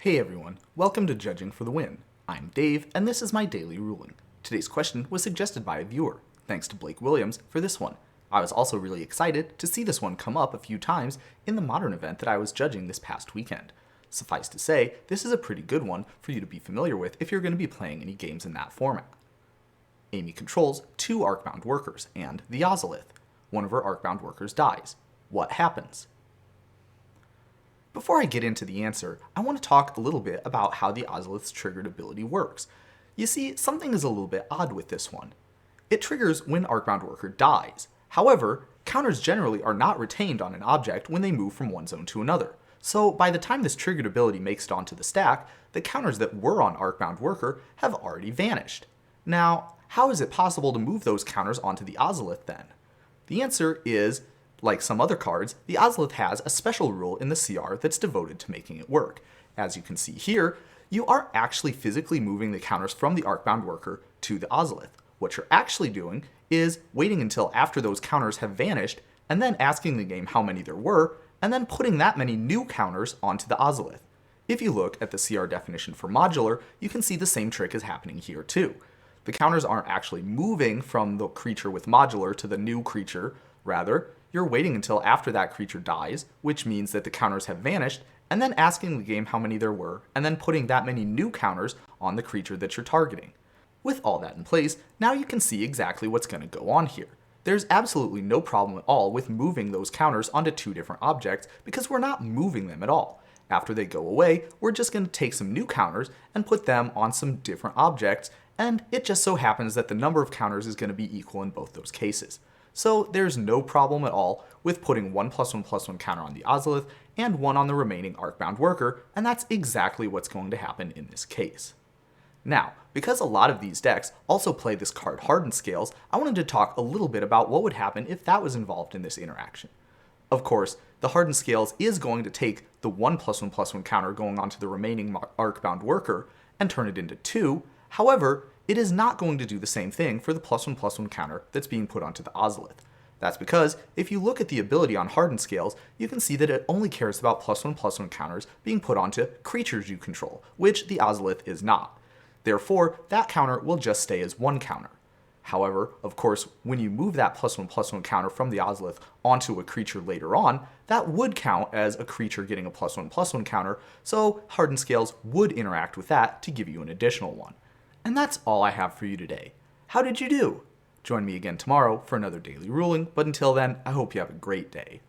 Hey everyone, welcome to Judging for the Win. I'm Dave, and this is my daily ruling. Today's question was suggested by a viewer. Thanks to Blake Williams for this one. I was also really excited to see this one come up a few times in the Modern event that I was judging this past weekend. Suffice to say, this is a pretty good one for you to be familiar with if you're going to be playing any games in that format. Amy controls 2 Arcbound workers and the Ozolith. One of her Arcbound workers dies. What happens? Before I get into the answer, I want to talk a little bit about how the Ozolith's triggered ability works. You see, something is a little bit odd with this one. It triggers when Arcbound worker dies. However, counters generally are not retained on an object when they move from one zone to another. So by the time this triggered ability makes it onto the stack, the counters that were on Arcbound worker have already vanished. Now, how is it possible to move those counters onto the Ozolith then? The answer is, like some other cards, the Ozolith has a special rule in the CR that's devoted to making it work. As you can see here, you aren't actually physically moving the counters from the Arcbound worker to the Ozolith. What you're actually doing is waiting until after those counters have vanished, and then asking the game how many there were, and then putting that many new counters onto the Ozolith. If you look at the CR definition for modular, you can see the same trick is happening here too. The counters aren't actually moving from the creature with modular to the new creature, rather, you're waiting until after that creature dies, which means that the counters have vanished, and then asking the game how many there were, and then putting that many new counters on the creature that you're targeting. With all that in place, now you can see exactly what's going to go on here. There's absolutely no problem at all with moving those counters onto 2 different objects because we're not moving them at all. After they go away, we're just going to take some new counters and put them on some different objects, and it just so happens that the number of counters is going to be equal in both those cases. So there's no problem at all with putting 1+1+1 counter on the Ozolith and 1 on the remaining Arcbound worker, and that's exactly what's going to happen in this case. Now, because a lot of these decks also play this card Hardened Scales, I wanted to talk a little bit about what would happen if that was involved in this interaction. Of course, the Hardened Scales is going to take the 1+1+1 counter going onto the remaining Arcbound worker and turn it into 2, however, it is not going to do the same thing for the +1+1 counter that's being put onto the Ozolith. That's because, if you look at the ability on Hardened Scales, you can see that it only cares about +1+1 counters being put onto creatures you control, which the Ozolith is not. Therefore, that counter will just stay as 1 counter. However, of course, when you move that +1+1 counter from the Ozolith onto a creature later on, that would count as a creature getting a +1+1 counter, so Hardened Scales would interact with that to give you an additional one. And that's all I have for you today. How did you do? Join me again tomorrow for another daily ruling, but until then, I hope you have a great day.